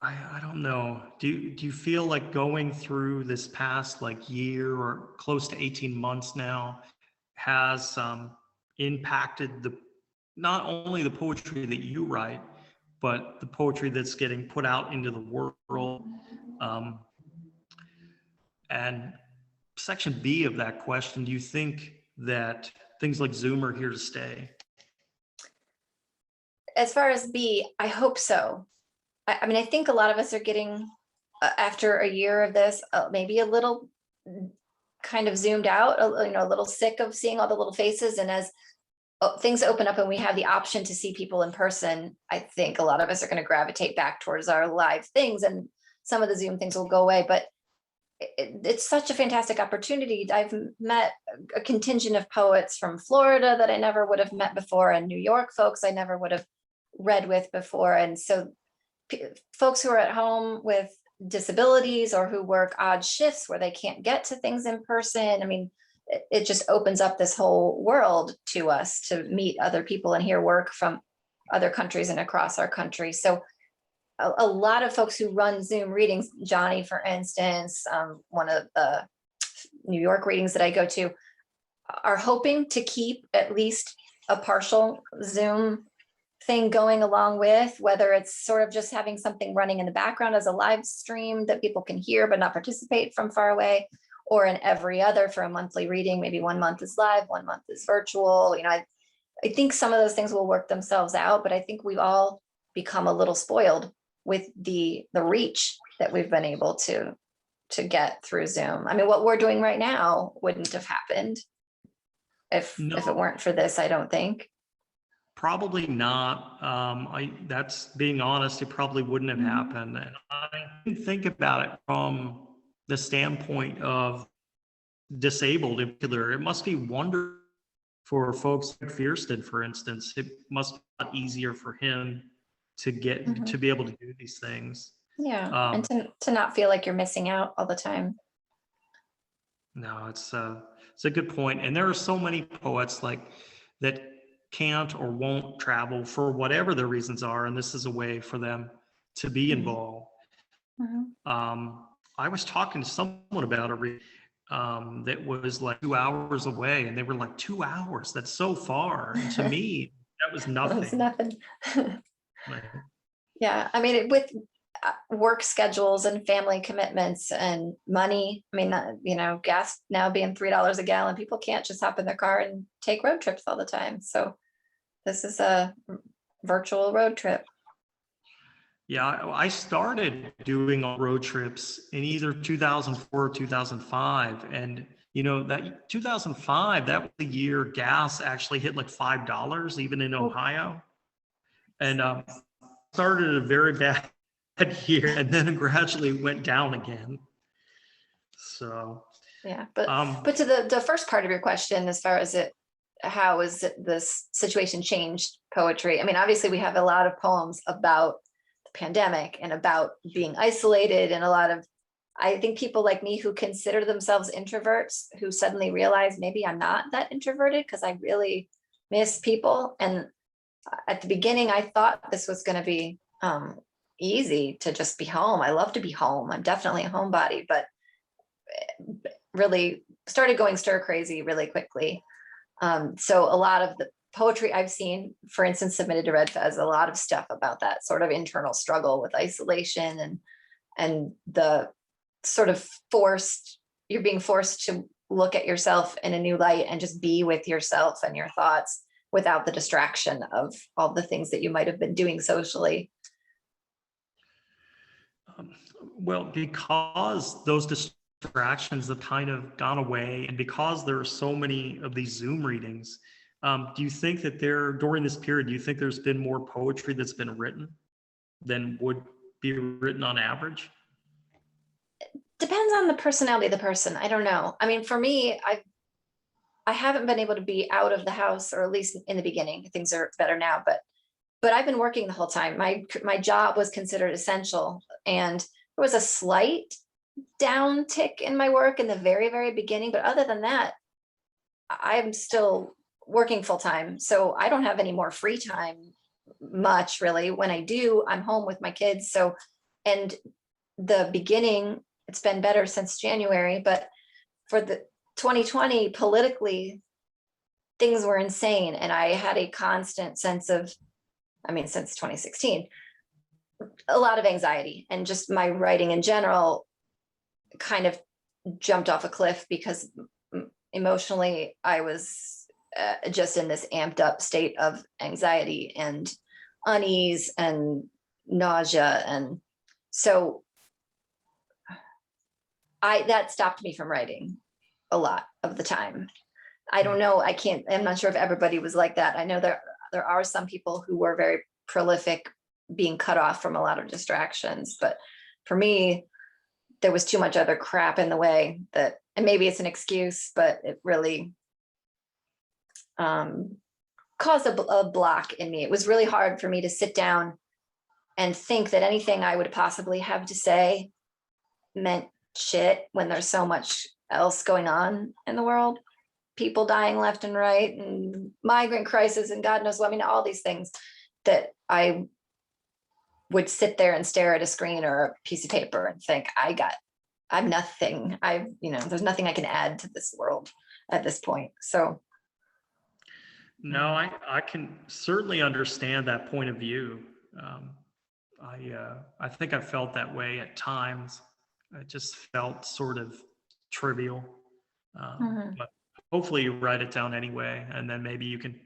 I don't know, do you feel like going through this past year or close to 18 months now has impacted not only the poetry that you write, but the poetry that's getting put out into the world? And section B of that question, do you think that things like Zoom are here to stay? As far as B, I hope so. I mean, I think a lot of us are getting, after a year of this, maybe a little kind of zoomed out, a little sick of seeing all the little faces. And as things open up and we have the option to see people in person, I think a lot of us are going to gravitate back towards our live things, and some of the Zoom things will go away. But it's such a fantastic opportunity. I've met a contingent of poets from Florida that I never would have met before, and New York folks I never would have read with before. And so folks who are at home with disabilities or who work odd shifts where they can't get to things in person, I mean, it just opens up this whole world to us to meet other people and hear work from other countries and across our country. So a lot of folks who run Zoom readings, Johnny, for instance, one of the New York readings that I go to, are hoping to keep at least a partial Zoom thing going along with, whether it's sort of just having something running in the background as a live stream that people can hear but not participate from far away, or an every other for a monthly reading. Maybe 1 month is live, 1 month is virtual. You know, I think some of those things will work themselves out, but I think we've all become a little spoiled with the reach that we've been able to get through Zoom. I mean, what we're doing right now wouldn't have happened if it weren't for this, I don't think. Probably not. That's being honest, it probably wouldn't have happened. And I didn't think about it from the standpoint of disabled in particular. It must be wonderful for folks like Fierstead, for instance. It must be a lot easier for him to get to be able to do these things. Yeah, and to not feel like you're missing out all the time. No, it's a good point. And there are so many poets like that can't or won't travel for whatever their reasons are, and this is a way for them to be involved. I was talking to someone about a reading that was like 2 hours away, and they were like, 2 hours, that's so far. And to me, that was nothing. It's nothing. Right. Yeah, I mean, with work schedules and family commitments and money, I mean, you know, gas now being $3 a gallon, people can't just hop in their car and take road trips all the time. So this is a virtual road trip. Yeah, I started doing road trips in either 2004 or 2005. And, you know, that 2005, that was the year gas actually hit like $5, even in Ohio. And started a very bad year, and then gradually went down again. So yeah, but to the first part of your question, as far as how is this situation changed poetry? I mean, obviously we have a lot of poems about the pandemic and about being isolated, and a lot of, I think, people like me who consider themselves introverts who suddenly realize maybe I'm not that introverted because I really miss people. And at the beginning, I thought this was going to be easy to just be home. I love to be home. I'm definitely a homebody, but really started going stir crazy really quickly. So a lot of the poetry I've seen, for instance, submitted to Red Fez, a lot of stuff about that sort of internal struggle with isolation and the sort of you're being forced to look at yourself in a new light and just be with yourself and your thoughts without the distraction of all the things that you might have been doing socially. Well, because those distractions have kind of gone away, and because there are so many of these Zoom readings, do you think that during this period, do you think there's been more poetry that's been written than would be written on average? Depends on the personality of the person. I don't know. I mean, for me, I haven't been able to be out of the house, or at least in the beginning. Things are better now, but I've been working the whole time. My job was considered essential, and there was a slight downtick in my work in the very, very beginning. But other than that, I'm still working full time. So I don't have any more free time much, really. When I do, I'm home with my kids. So, and the beginning, it's been better since January, but for the 2020 politically, things were insane. And I had a constant sense of, I mean, since 2016, a lot of anxiety, and just my writing in general kind of jumped off a cliff because emotionally I was just in this amped up state of anxiety and unease and nausea. And so that stopped me from writing a lot of the time. I don't know, I'm not sure if everybody was like that. I know there are some people who were very prolific, being cut off from a lot of distractions, but for me, there was too much other crap in the way that, and maybe it's an excuse, but it really caused a block in me. It was really hard for me to sit down and think that anything I would possibly have to say meant shit when there's so much else going on in the world. People dying left and right, and migrant crisis, and God knows what. I mean, all these things that I would sit there and stare at a screen or a piece of paper and think, I'm nothing. There's nothing I can add to this world at this point. So. No, I can certainly understand that point of view. I think I felt that way at times. I just felt sort of trivial. But hopefully you write it down anyway, and then maybe you can,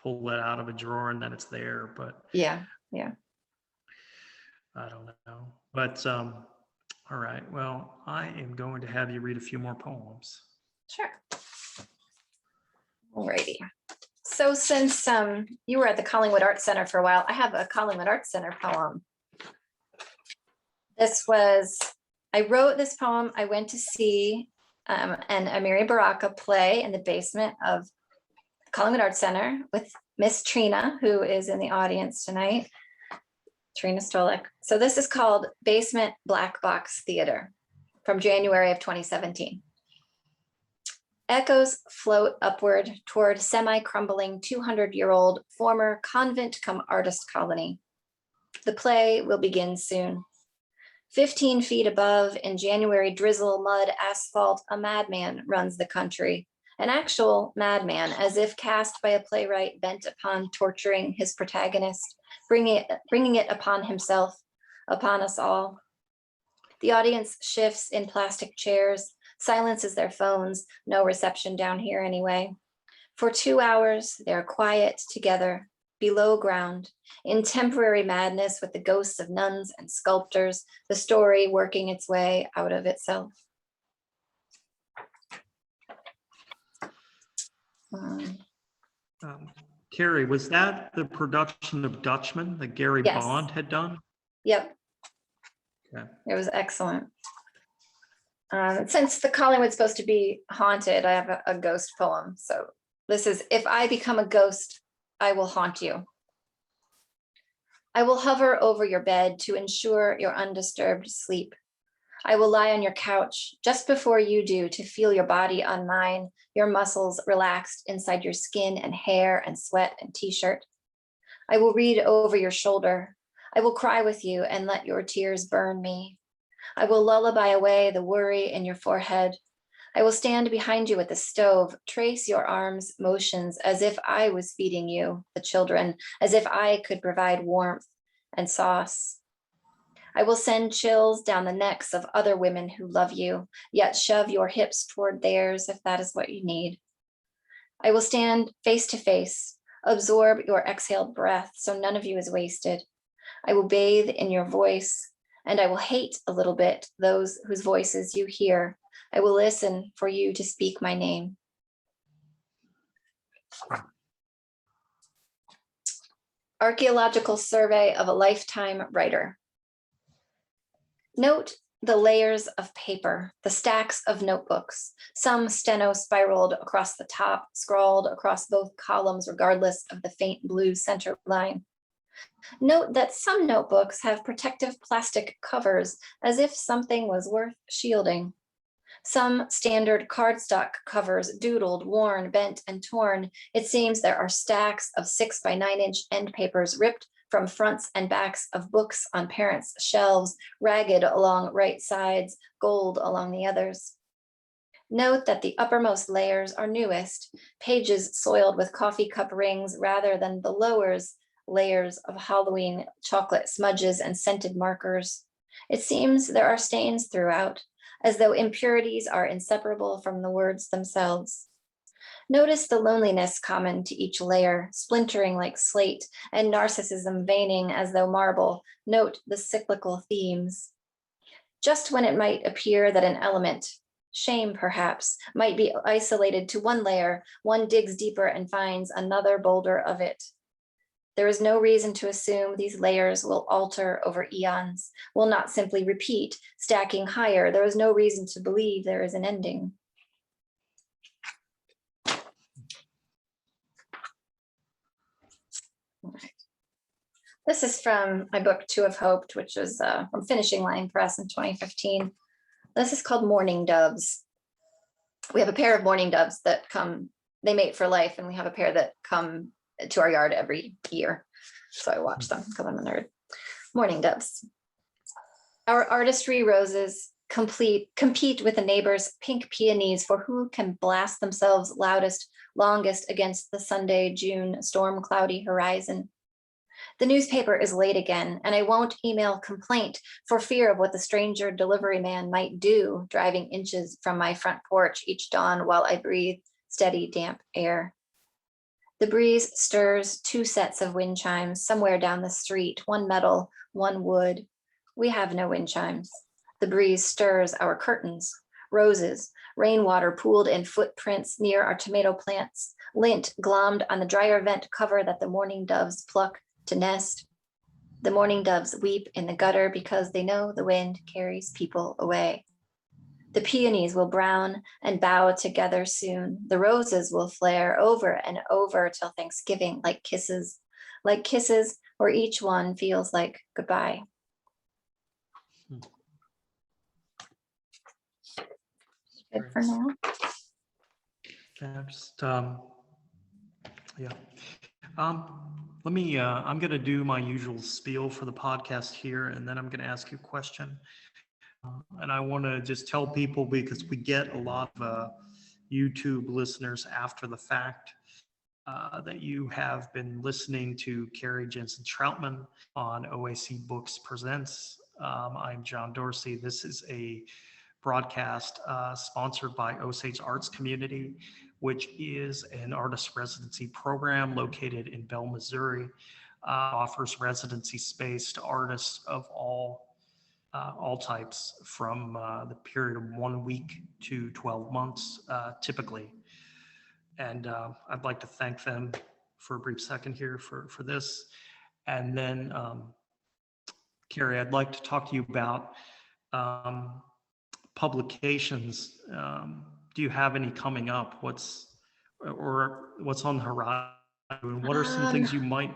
pull it out of a drawer and then it's there. But yeah. I don't know. But all right. Well, I am going to have you read a few more poems. Sure. Alrighty. So since you were at the Collingwood Arts Center for a while, I have a Collingwood Arts Center poem. I wrote this poem. I went to see an Amiri Baraka play in the basement of Collingwood Arts Center with Miss Trina, who is in the audience tonight, Trina Stolek. So this is called Basement Black Box Theater from January of 2017. Echoes float upward toward semi-crumbling 200-year-old former convent cum artist colony. The play will begin soon. 15 feet above, in January drizzle, mud, asphalt, a madman runs the country. An actual madman, as if cast by a playwright bent upon torturing his protagonist, bringing it upon himself, upon us all. The audience shifts in plastic chairs, silences their phones, no reception down here anyway. For 2 hours, they're quiet together, below ground, in temporary madness with the ghosts of nuns and sculptors, the story working its way out of itself. Kerry, was that the production of Dutchman that Gary Yes. Bond had done? Yep. Okay. It was excellent. Since the Collingwood's supposed to be haunted, I have a ghost poem. So this is, if I become a ghost, I will haunt you. I will hover over your bed to ensure your undisturbed sleep. I will lie on your couch just before you do to feel your body on mine, your muscles relaxed inside your skin and hair and sweat and t-shirt. I will read over your shoulder. I will cry with you and let your tears burn me. I will lullaby away the worry in your forehead. I will stand behind you at the stove, trace your arms' motions as if I was feeding you, the children, as if I could provide warmth and sauce. I will send chills down the necks of other women who love you, yet shove your hips toward theirs if that is what you need. I will stand face to face, absorb your exhaled breath so none of you is wasted. I will bathe in your voice, and I will hate a little bit those whose voices you hear. I will listen for you to speak my name. Archaeological survey of a lifetime writer. Note the layers of paper, the stacks of notebooks, some steno spiraled across the top, scrawled across both columns regardless of the faint blue center line. Note that some notebooks have protective plastic covers as if something was worth shielding. Some standard cardstock covers doodled, worn, bent, and torn. It seems there are stacks of 6 by 9 inch end papers ripped from fronts and backs of books on parents' shelves, ragged along right sides, gold along the others. Note that the uppermost layers are newest, pages soiled with coffee cup rings rather than the lower layers of Halloween chocolate smudges and scented markers. It seems there are stains throughout, as though impurities are inseparable from the words themselves. Notice the loneliness common to each layer, splintering like slate, and narcissism veining as though marble. Note the cyclical themes. Just when it might appear that an element, Shame, perhaps, might be isolated to one layer. One digs deeper and finds another boulder of it. There is no reason to assume these layers will alter over eons, will not simply repeat, stacking higher. There is no reason to believe there is an ending. This is from my book, Two have Hoped, which was from Finishing Line Press in 2015. This is called Mourning Doves. We have a pair of mourning doves that come, they mate for life, and we have a pair that come to our yard every year. So I watch them because I'm a nerd. Mourning doves. Our artistry roses compete with the neighbor's pink peonies for who can blast themselves loudest, longest against the Sunday, June, storm cloudy horizon. The newspaper is late again, and I won't email complaint for fear of what the stranger delivery man might do, driving inches from my front porch each dawn while I breathe steady, damp air. The breeze stirs two sets of wind chimes somewhere down the street, one metal, one wood. We have no wind chimes. The breeze stirs our curtains, roses, rainwater pooled in footprints near our tomato plants, lint glommed on the dryer vent cover that the mourning doves pluck to nest. The mourning doves weep in the gutter because they know the wind carries people away. The peonies will brown and bow together soon. The roses will flare over and over till Thanksgiving, like kisses where each one feels like goodbye. Good for now. Yeah, just yeah. Let me, I'm going to do my usual spiel for the podcast here, and then I'm going to ask you a question. And I want to just tell people, because we get a lot of YouTube listeners after the fact, that you have been listening to Kerry Jensen Trautman on OAC Books Presents. I'm John Dorsey. This is a broadcast sponsored by Osage Arts Community, which is an artist residency program located in Bell, Missouri. Offers residency space to artists of all types, from the period of 1 week to 12 months, typically. And I'd like to thank them for a brief second here for this. And then, Kerry, I'd like to talk to you about publications. Do you have any coming up? What's on the horizon? What are some things you might?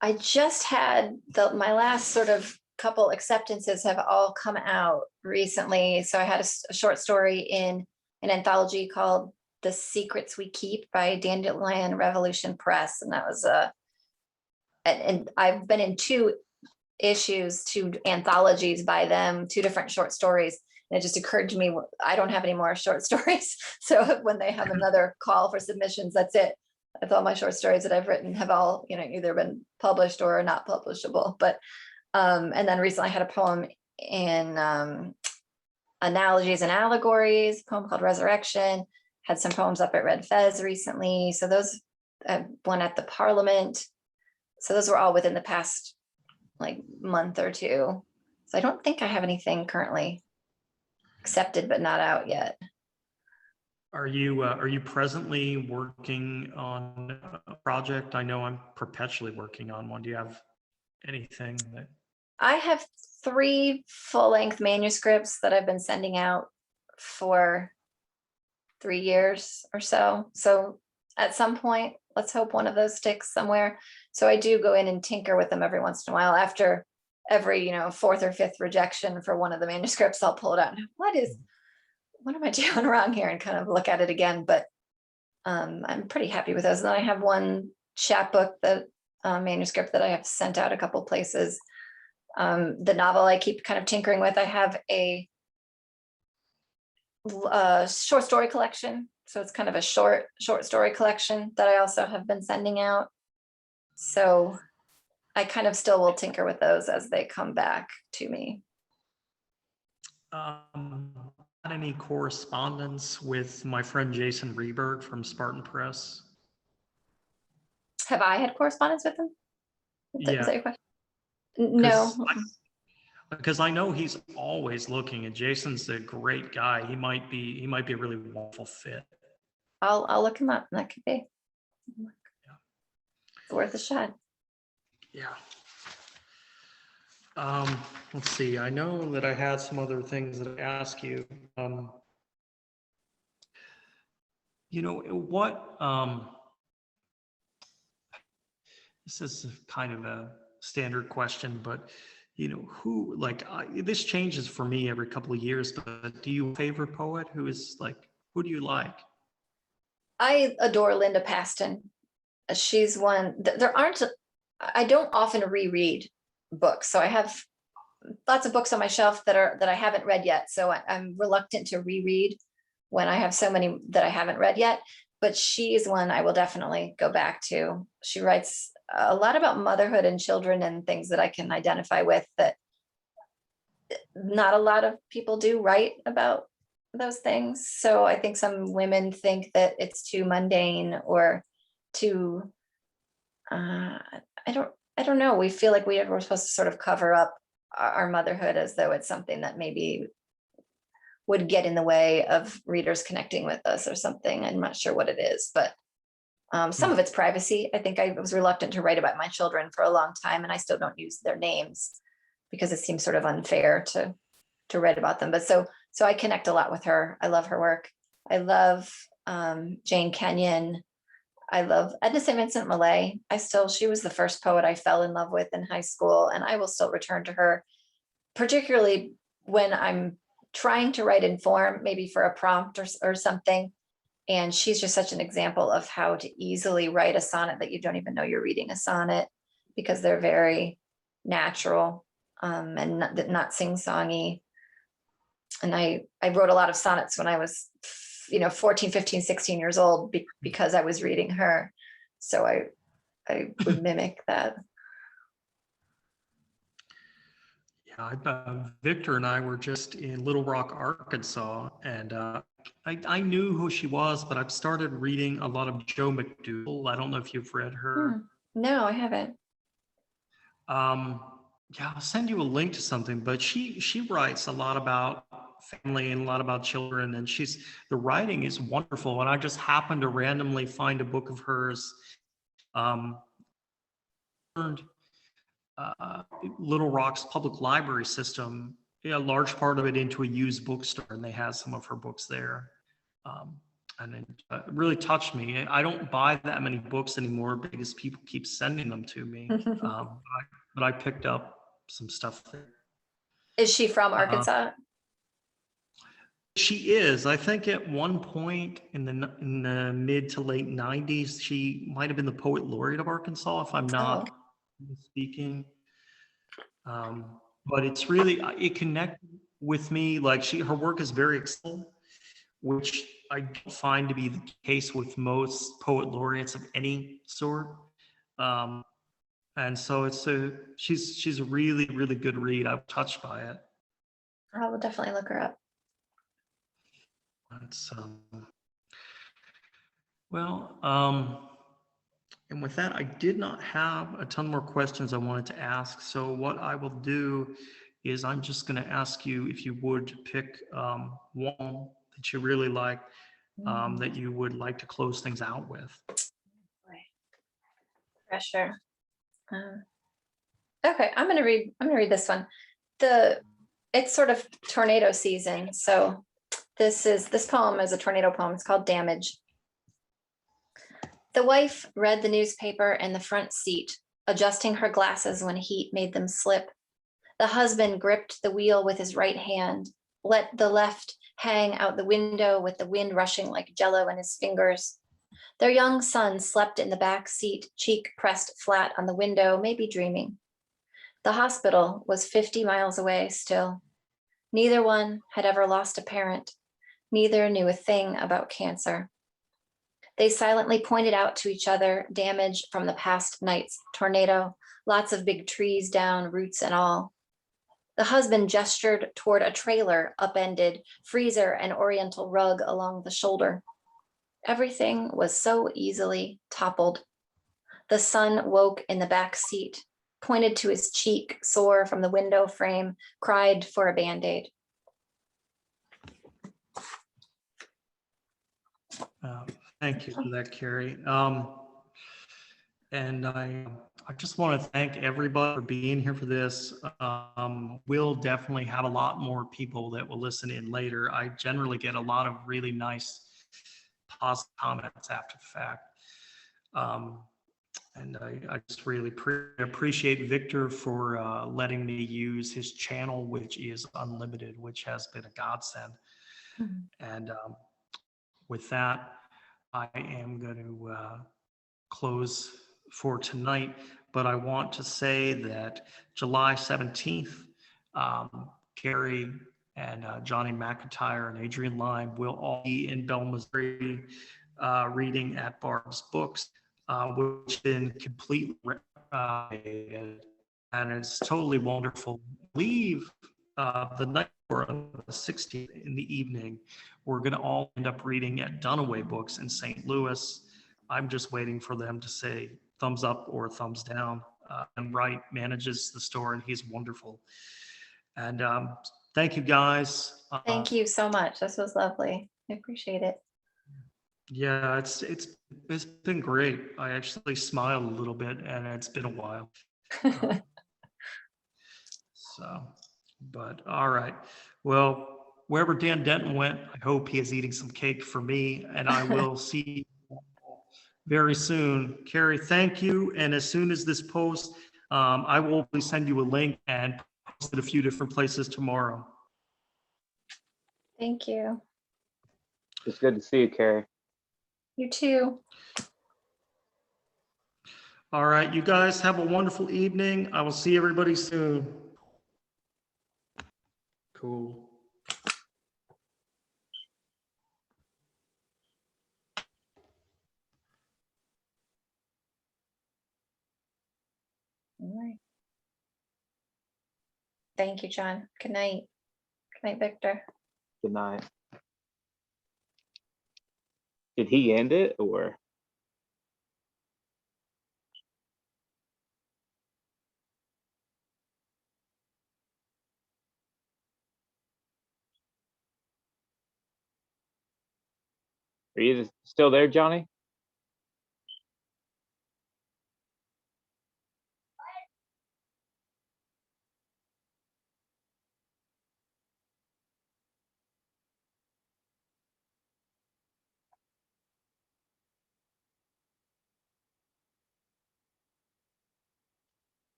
I just had my last sort of couple acceptances have all come out recently. So I had a short story in an anthology called The Secrets We Keep by Dandelion Revolution Press. And that was and I've been in two anthologies by them, two different short stories. And it just occurred to me, I don't have any more short stories. So when they have another call for submissions, that's it. I thought my short stories that I've written have all, either been published or are not publishable. But and then recently I had a poem in Analogies and Allegories, a poem called Resurrection. Had some poems up at Red Fez recently. So those, one at the Parliament. So those were all within the past month or two. So I don't think I have anything currently accepted but not out yet. Are you presently working on a project? I know I'm perpetually working on one. Do you have anything that? I have 3 full-length manuscripts that I've been sending out for 3 years or so. So at some point, let's hope one of those sticks somewhere. So I do go in and tinker with them every once in a while. After every, 4th or 5th rejection for one of the manuscripts, I'll pull it out. What am I doing wrong here? And kind of look at it again. But I'm pretty happy with those. And then I have one chapbook, manuscript that I have sent out a couple places. The novel I keep kind of tinkering with. I have a short story collection. So it's kind of a short story collection that I also have been sending out. So I kind of still will tinker with those as they come back to me. Any correspondence with my friend Jason Reberg from Spartan Press? Have I had correspondence with him? Yeah. Is that your question? No. because I know he's always looking, and Jason's a great guy. He might be a really wonderful fit. I'll look him up. That could be. It's worth a shot. Yeah. Let's see. I know that I had some other things that I ask you. What? This is kind of a standard question, but who this changes for me every couple of years. But do you have a favorite poet who is who do you like? I adore Linda Paston. She's one. There aren't. I don't often reread books, so I have lots of books on my shelf that I haven't read yet. So I'm reluctant to reread when I have so many that I haven't read yet. But she is one I will definitely go back to. She writes a lot about motherhood and children and things that I can identify with that not a lot of people do write about those things. So I think some women think that it's too mundane or too, I don't know. We feel like we're supposed to sort of cover up our motherhood as though it's something that maybe would get in the way of readers connecting with us or something. I'm not sure what it is, but some of it's privacy. I think I was reluctant to write about my children for a long time, and I still don't use their names because it seems sort of unfair to write about them. But so I connect a lot with her. I love her work. I love Jane Kenyon. I love Edna St. Vincent Millay. She was the first poet I fell in love with in high school, and I will still return to her, particularly when I'm trying to write in form, maybe for a prompt or something. And she's just such an example of how to easily write a sonnet that you don't even know you're reading a sonnet, because they're very natural and not sing-songy. And I wrote a lot of sonnets when I was 14, 15, 16 years old because I was reading her. So I would mimic that. Yeah, Victor and I were just in Little Rock, Arkansas, and I knew who she was, but I've started reading a lot of Joe McDougal. I don't know if you've read her. No, I haven't. Yeah, I'll send you a link to something, but she writes a lot about family and a lot about children, and the writing is wonderful. And I just happened to randomly find a book of hers. Little Rock's public library system, a large part of it into a used bookstore, and they have some of her books there. And it really touched me. I don't buy that many books anymore because people keep sending them to me. But I picked up some stuff there. Is she from Arkansas? She is. I think at one point in the mid to late 90s, she might have been the poet laureate of Arkansas, if I'm not speaking. But it's really, it connected with me. Like her work is very accessible, which I don't find to be the case with most poet laureates of any sort. And so she's a really, really good read. I'm touched by it. I will definitely look her up. And with that, I did not have a ton more questions I wanted to ask. So what I will do is I'm just going to ask you if you would pick one that you really like, that you would like to close things out with. Pressure. Okay, I'm gonna read this one. It's sort of tornado season, so this poem is a tornado poem. It's called Damage. The wife read the newspaper in the front seat, adjusting her glasses when heat made them slip. The husband gripped the wheel with his right hand, let the left hang out the window with the wind rushing like jello in his fingers. Their young son slept in the back seat, cheek pressed flat on the window, maybe dreaming. The hospital was 50 miles away still. Neither one had ever lost a parent. Neither knew a thing about cancer. They silently pointed out to each other damage from the past night's tornado, lots of big trees down, roots and all. The husband gestured toward a trailer, upended, freezer and oriental rug along the shoulder. Everything was so easily toppled. The son woke in the back seat. pointed to his cheek, sore from the window frame, cried for a Band-Aid. Thank you for that, Kerry. And I just want to thank everybody for being here for this. We'll definitely have a lot more people that will listen in later. I generally get a lot of really nice positive comments after the fact. And I just really appreciate Victor for letting me use his channel, which is unlimited, which has been a godsend. Mhm. And with that, I am going to close for tonight, but I want to say that July 17th, Kerry and Johnny McIntyre and Adrian Lyme will all be in Bell, Missouri, reading at Barb's Books, which has been completely and it's totally wonderful. Leave the night before on the 16th in the evening. We're going to all end up reading at Dunaway Books in St. Louis. I'm just waiting for them to say thumbs up or thumbs down. And Wright manages the store, and he's wonderful. And thank you, guys. Thank you so much. This was lovely. I appreciate it. Yeah, it's been great. I actually smiled a little bit, and it's been a while. So, but all right. Well, wherever Dan Denton went, I hope he is eating some cake for me, and I will see you very soon. Kerry, thank you. And as soon as this posts, I will send you a link and post it a few different places tomorrow. Thank you. It's good to see you, Kerry. You too. All right, you guys have a wonderful evening. I will see everybody soon. Cool. All right. Thank you, John. Good night. Good night, Victor. Good night. Did he end it or? Are you still there, Johnny?